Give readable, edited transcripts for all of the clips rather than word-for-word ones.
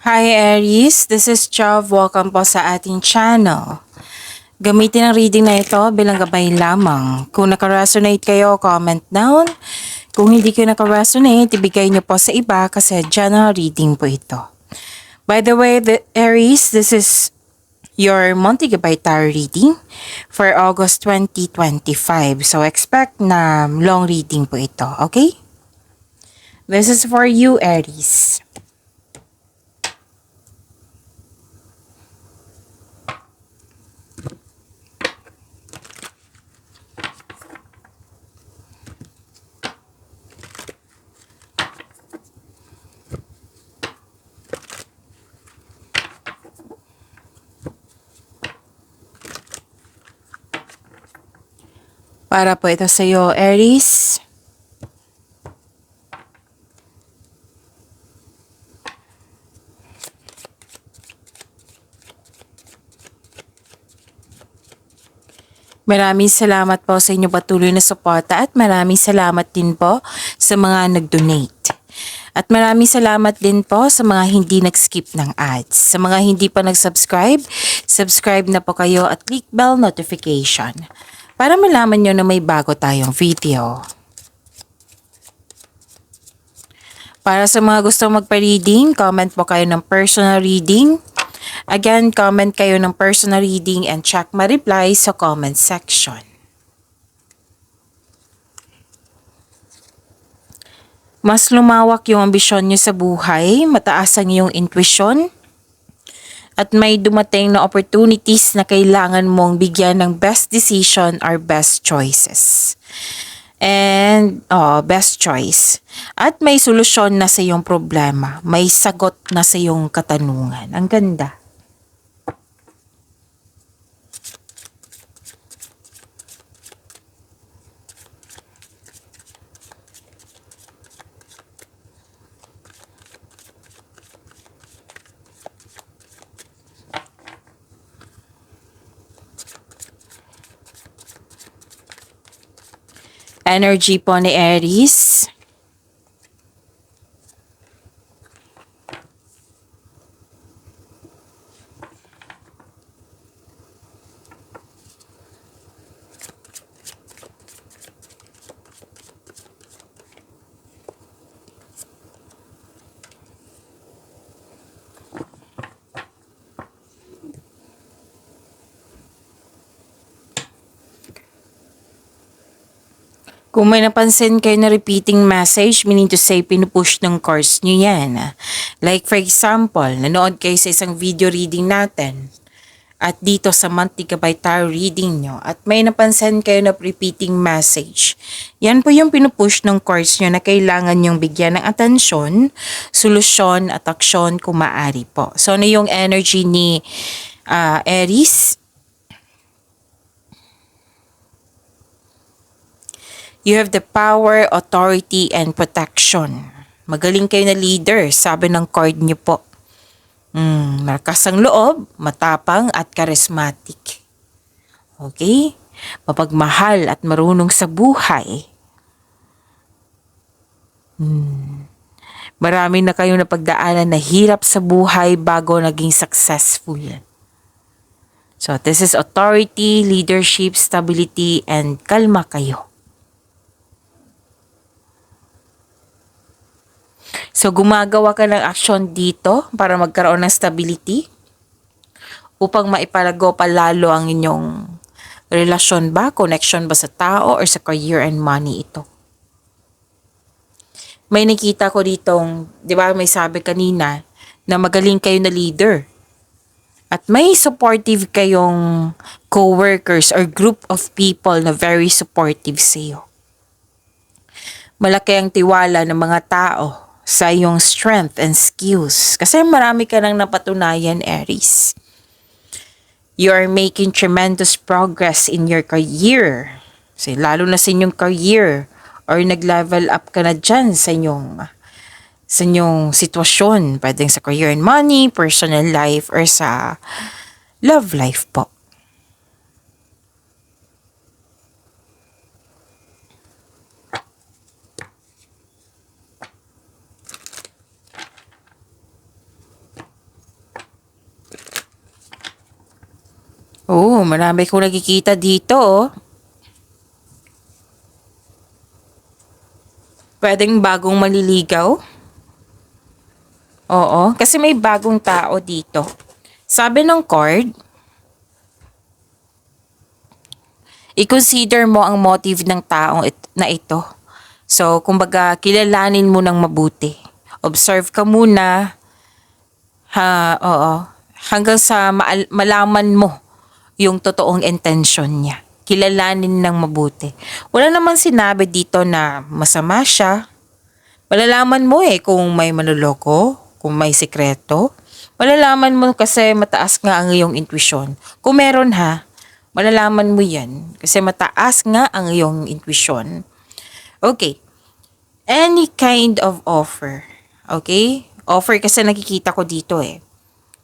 Hi Aries, this is Chav. Welcome po sa ating channel. Gamitin ang reading na ito bilang gabay lamang. Kung naka-resonate kayo, comment down. Kung hindi kayo naka-resonate, ibigay niyo po sa iba kasi general reading po ito. By the way, Aries, this is your monthly gabay tarot reading for August 2025. So expect na long reading po ito, okay? This is for you, Aries. Para po ito sa iyo, Aries. Maraming salamat po sa inyong patuloy na suporta at maraming salamat din po sa mga nag-donate. At maraming salamat din po sa mga hindi nag-skip ng ads. Sa mga hindi pa nag-subscribe, subscribe na po kayo at click bell notification para malaman nyo na may bago tayong video. Para sa mga gustong magpa-reading, comment po kayo ng personal reading. Again, comment kayo ng personal reading and check my reply sa comment section. Mas lumawak yung ambisyon nyo sa buhay, mataas ang iyong intuition, at may dumating na opportunities na kailangan mong bigyan ng best decision or best choices. And, best choice. At may solusyon na sa iyong problema. May sagot na sa iyong katanungan. Ang ganda. Energy po ni Aries. Kung may napansin kayo na repeating message, meaning to say, pinupush ng course nyo yan. Like for example, nanood kayo sa isang video reading natin at dito sa monthly gabay tarot reading nyo at may napansin kayo na repeating message. Yan po yung pinupush ng course nyo na kailangan nyong bigyan ng atensyon, solusyon at aksyon kung maaari po. So ano yung energy ni Aries? You have the power, authority, and protection. Magaling kayo na leader, sabi ng card niyo po. Malakas ang loob, matapang at charismatic. Okay? Mapagmahal at marunong sa buhay. Marami na kayong napagdaanan na hirap sa buhay bago naging successful. So this is authority, leadership, stability, and kalma kayo. So, gumagawa ka ng action dito para magkaroon ng stability upang maipalago pa lalo ang inyong relasyon ba, connection ba sa tao or sa career and money ito. May nakita ko ditong, di ba may sabi kanina na magaling kayo na leader at may supportive kayong co-workers or group of people na very supportive sa iyo. Malaki ang tiwala ng mga tao sa iyong strength and skills. Kasi marami ka nang napatunayan, Aries. You are making tremendous progress in your career. Kasi lalo na sa inyong career or nag-level up ka na dyan sa inyong sitwasyon. Pwedeng sa career and money, personal life, or sa love life po. Oh, marami kong nakikita dito, oh. Pwedeng bagong maliligaw. Oo, kasi may bagong tao dito. Sabi ng card, i-consider mo ang motive ng taong na ito. So, kumbaga, kilalanin mo ng mabuti. Observe ka muna, oo, hanggang sa malaman mo yung totoong intention niya. Kilalanin ng mabuti. Wala naman sinabi dito na masama siya. Malalaman mo kung may manloloko, kung may sikreto. Malalaman mo kasi mataas nga ang iyong intuition. Kung meron malalaman mo yan kasi mataas nga ang iyong intuition. Okay. Any kind of offer. Okay? Offer kasi nakikita ko dito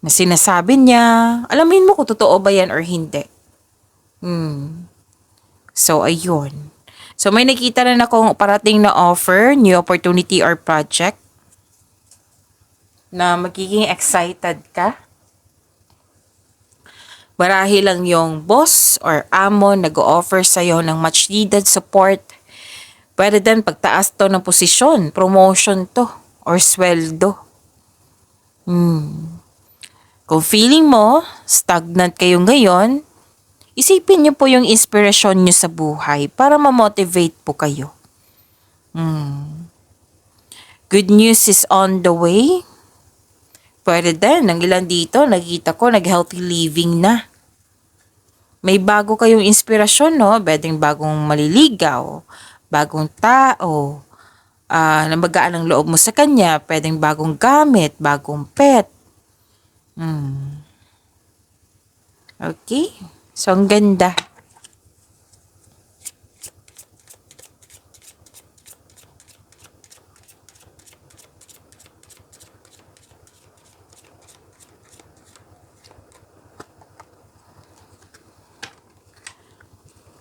na sinasabi niya, alamin mo kung totoo ba yan or hindi. So, ayun. So, may nakita na akong parating na offer, new opportunity or project na magiging excited ka. Marahil lang yung boss or amo nag-o-offer sa'yo ng much needed support. Pwede din pagtaas to ng posisyon, promotion to, or sweldo. Kung feeling mo, stagnant kayo ngayon, isipin niyo po yung inspirasyon niyo sa buhay para ma-motivate po kayo. Good news is on the way. Pwede din, ng ilan dito, nakita ko, nag-healthy living na. May bago kayong inspirasyon, no? Pwedeng bagong maliligaw, bagong tao, na magaan ang loob mo sa kanya, pwedeng bagong gamit, bagong pet. Okay? So, ang ganda.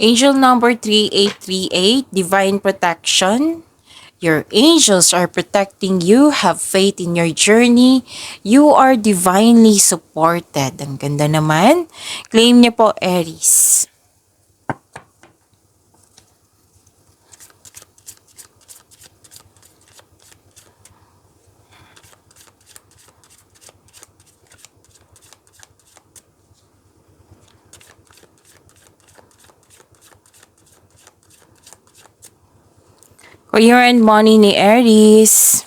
Angel number 3838, Divine Protection. Your angels are protecting you. Have faith in your journey. You are divinely supported. Ang ganda naman. Claim niyo po, Aries. Career and money ni Aries.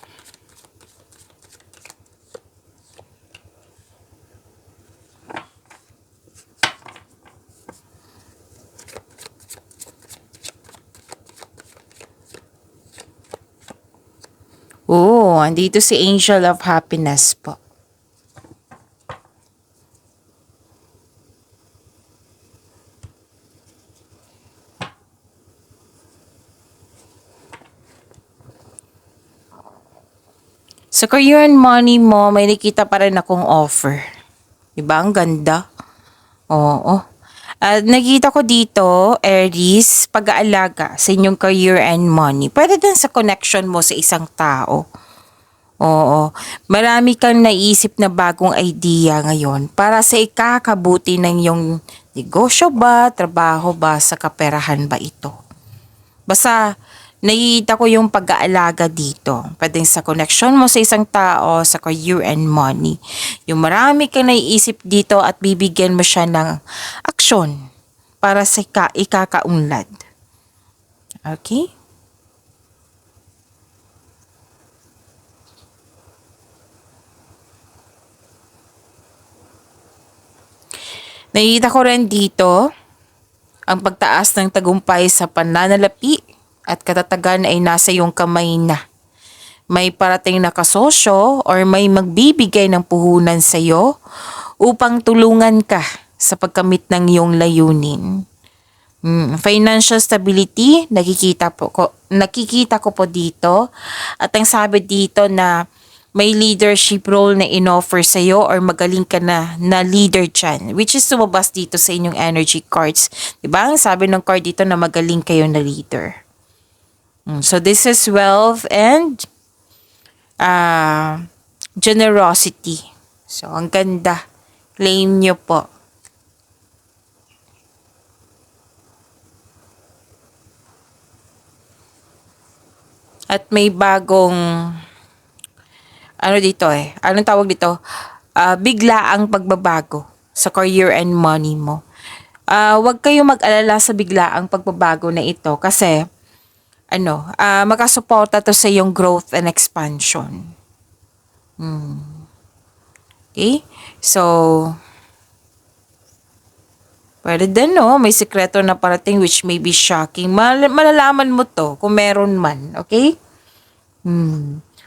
Oh, andito si Angel of Happiness po. Sa career and money mo, may nakita pa rin akong offer. Diba? Ang ganda. Oo. At nakita ko dito, Aries, pag-aalaga sa inyong career and money. Pwede din sa connection mo sa isang tao. Oo. Marami kang naisip na bagong idea ngayon para sa ikakabuti ng iyong negosyo ba, trabaho ba, sa kaperahan ba ito. Basta, nakikita ko yung pag-aalaga dito. Pwedeng sa connection mo sa isang tao, sa career and money. Yung marami kang naiisip dito at bibigyan mo siya ng aksyon para sa ikakaunlad. Okay? Nakikita ko rin dito ang pagtaas ng tagumpay sa pananalapi at katatagan ay nasa iyong kamay na. May parating na kasosyo or may magbibigay ng puhunan sa iyo upang tulungan ka sa pagkamit ng iyong layunin. Financial stability, nakikita ko po dito. At ang sabi dito na may leadership role na in-offer sa iyo or magaling ka na leader dyan, which is sumabas dito sa inyong energy cards. Diba? Ang sabi ng card dito na magaling kayo na leader. So this is wealth and generosity. So ang ganda. Claim nyo po. At may bagong, ano dito anong tawag dito? Biglaang pagbabago sa career and money mo. Huwag kayong mag-alala sa biglaang pagbabago na ito kasi makasuporta to sa iyong growth and expansion. Okay? So, pwede din, no? May sekreto na parating which may be shocking. Malalaman mo to kung meron man. Okay?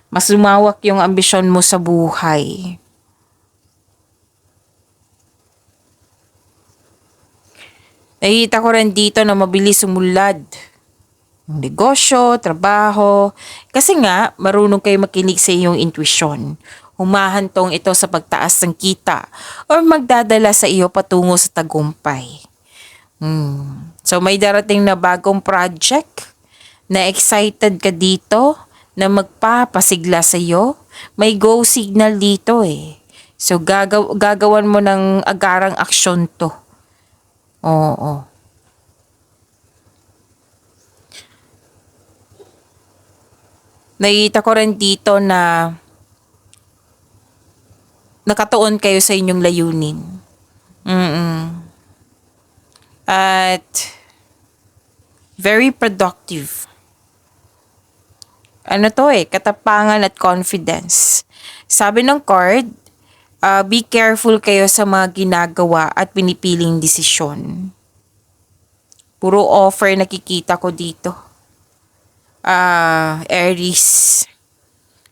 Mas lumawak yung ambisyon mo sa buhay. Nakikita ko rin dito na mabilis sumulad. Yung negosyo, trabaho. Kasi nga, marunong kayo makinig sa iyong intuition. Humahantong ito sa pagtaas ng kita or magdadala sa iyo patungo sa tagumpay. So may darating na bagong project na excited ka dito na magpapasigla sa iyo. May go signal dito So gagawan mo ng agarang aksyon to. Oo. Nakita ko rin dito na nakatuon kayo sa inyong layunin. At very productive. Katapangan at confidence. Sabi ng card, be careful kayo sa mga ginagawa at pinipiling desisyon. Puro offer nakikita ko dito. Aries.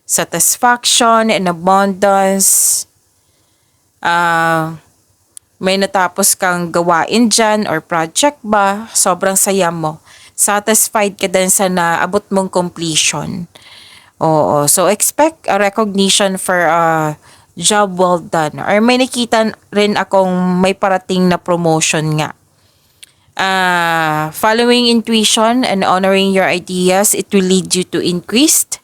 Satisfaction and abundance. May natapos kang gawain dyan or project ba, sobrang saya mo. Satisfied ka din sa naabot mong completion. Oo, so expect a recognition for a job well done. Or may nakita rin akong may parating na promotion nga. Following intuition and honoring your ideas, it will lead you to increased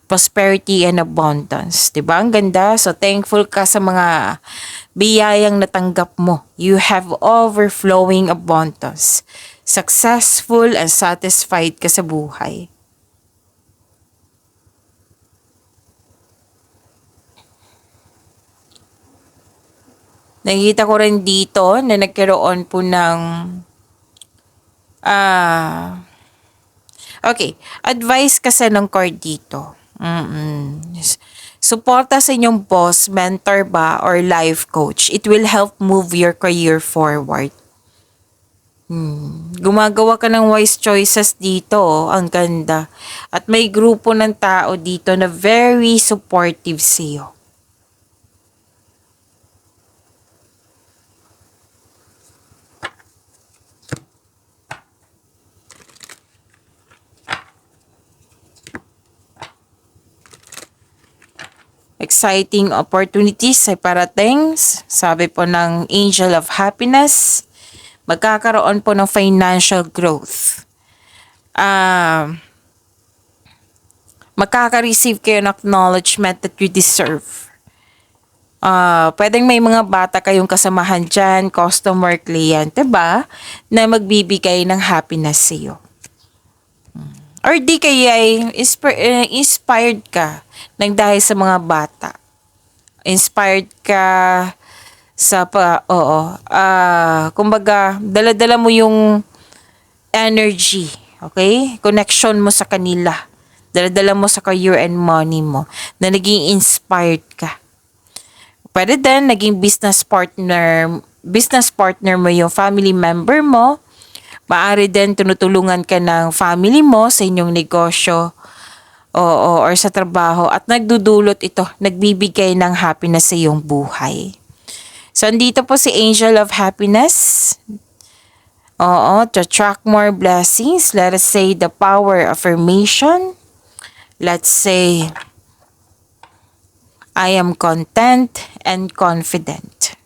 prosperity and abundance. Diba? Ang ganda. So, thankful ka sa mga biyayang natanggap mo. You have overflowing abundance. Successful and satisfied ka sa buhay. Nakikita ko rin dito na nagkaroon po ng advice kasi ng card dito. Suporta sa inyong boss, mentor ba, or life coach. It will help move your career forward. Gumagawa ka ng wise choices dito. Ang ganda. At may grupo ng tao dito na very supportive sa iyo. Exciting opportunities ay parating. Sabi po ng Angel of Happiness. Magkakaroon po ng financial growth. Makaka-receive kayo ng acknowledgement that you deserve. Pwedeng may mga bata kayong kasamahan dyan, customer, kliyente ba, na magbibigay ng happiness sa iyo. Or di kaya ay inspired ka ng dahil sa mga bata. Inspired ka sa kumbaga, dala-dala mo yung energy, okay? Connection mo sa kanila. Dala-dala mo sa career and money mo na naging inspired ka. Pwede din, naging business partner mo yung family member mo. Maaari din tinutulungan ka ng family mo sa inyong negosyo or sa trabaho at nagdudulot ito, nagbibigay ng happiness sa iyong buhay. So, andito po si Angel of Happiness. To attract more blessings. Let us say the power affirmation. Let's say, I am content and confident.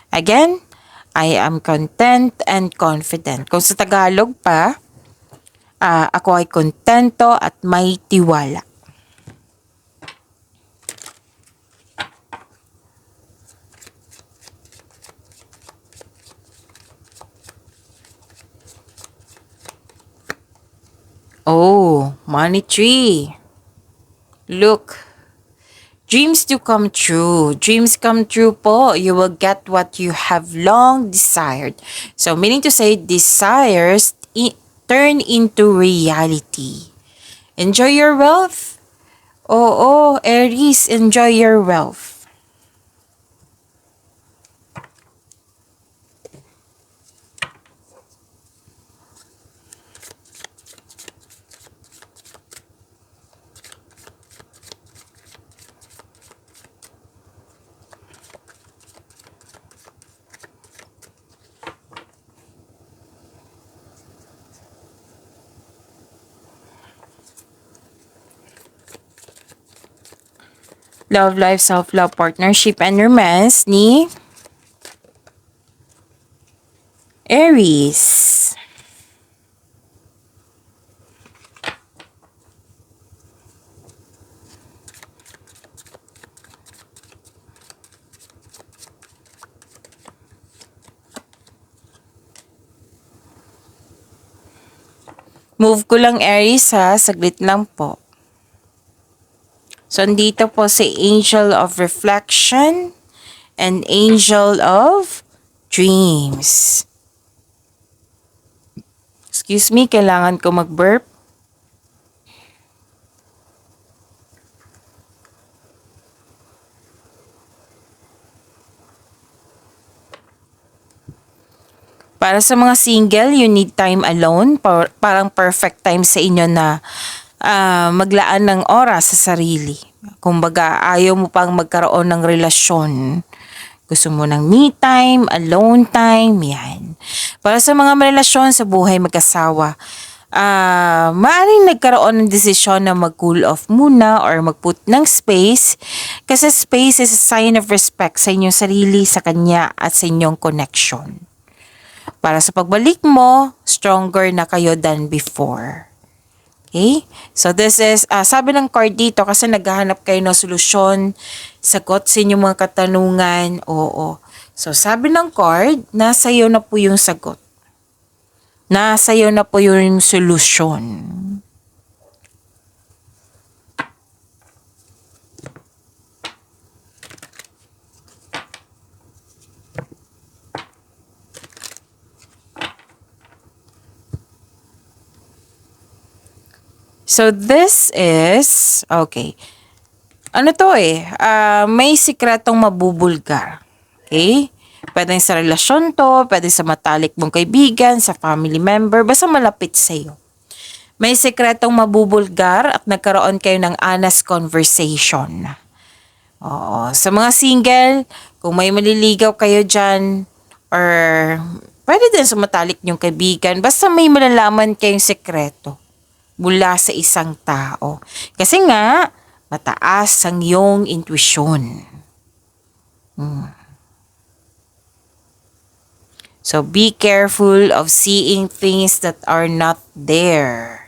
Again, I am content and confident. Kung sa Tagalog pa, ako ay kontento at may tiwala. Oh, money tree. Look. Dreams do come true. Dreams come true po. You will get what you have long desired. So, meaning to say, desires turn into reality. Enjoy your wealth. Oo, Aries, enjoy your wealth. Love life, self-love, partnership, and romance ni Aries. Move ko lang Aries ha, saglit lang po. So, andito po si Angel of Reflection and Angel of Dreams. Excuse me, kailangan ko mag-burp. Para sa mga single, you need time alone. Parang perfect time sa inyo na maglaan ng oras sa sarili. Kumbaga, ayaw mo pang magkaroon ng relasyon. Gusto mo ng me time, alone time, yan. Para sa mga relasyon sa buhay mag-asawa, maaaring nagkaroon ng desisyon na mag-cool off muna or mag-put ng space kasi space is a sign of respect sa inyong sarili, sa kanya at sa inyong connection. Para sa pagbalik mo, stronger na kayo than before. Okay? So this is, sabi ng card dito kasi naghahanap kayo ng solusyon, sagot sa inyong mga katanungan, oo. So sabi ng card, nasa iyo na po yung sagot. Nasa iyo na po yung solusyon. So this is, okay. Ano to may sikretong mabubulgar. Okay? Pwede sa relasyon to, pwede sa matalik mong kaibigan, sa family member, basta malapit sa'yo. May sikretong mabubulgar at nagkaroon kayo ng honest conversation. Oo. Sa mga single, kung may maliligaw kayo dyan, or pwede din sa matalik nyong kaibigan, basta may malalaman kayong sekreto mula sa isang tao. Kasi nga, mataas ang iyong intuition. So, be careful of seeing things that are not there.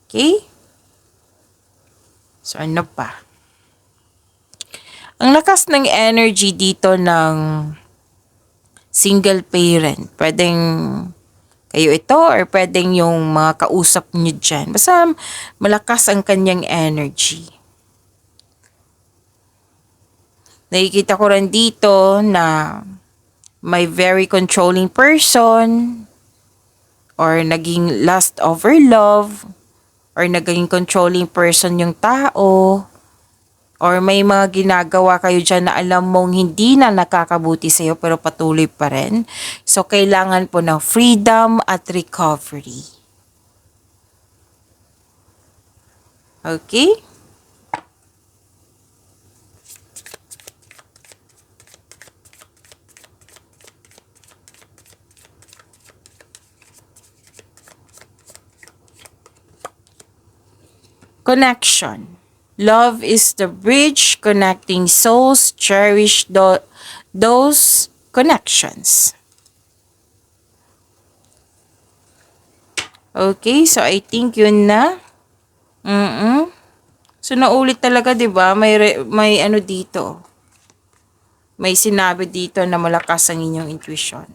Okay? So, ano pa? Ang lakas ng energy dito ng single parent. Pwedeng kayo ito or pwedeng yung mga kausap nyo dyan. Basta malakas ang kanyang energy. Nakikita ko rin dito na may very controlling person or naging lust over love or naging controlling person yung tao or may mga ginagawa kayo dyan na alam mong hindi na nakakabuti sa'yo pero patuloy pa rin. So, kailangan po ng freedom at recovery. Okay? Connection. Love is the bridge connecting souls. Cherish those connections. Okay, so I think yun na. So naulit talaga, 'di ba? May ano dito. May sinabi dito na malakas ang inyong intuition.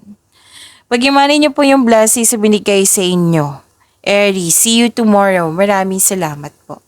Pag-imanin niyo po yung blessings na binigay sa inyo. Aries. See you tomorrow. Maraming salamat po.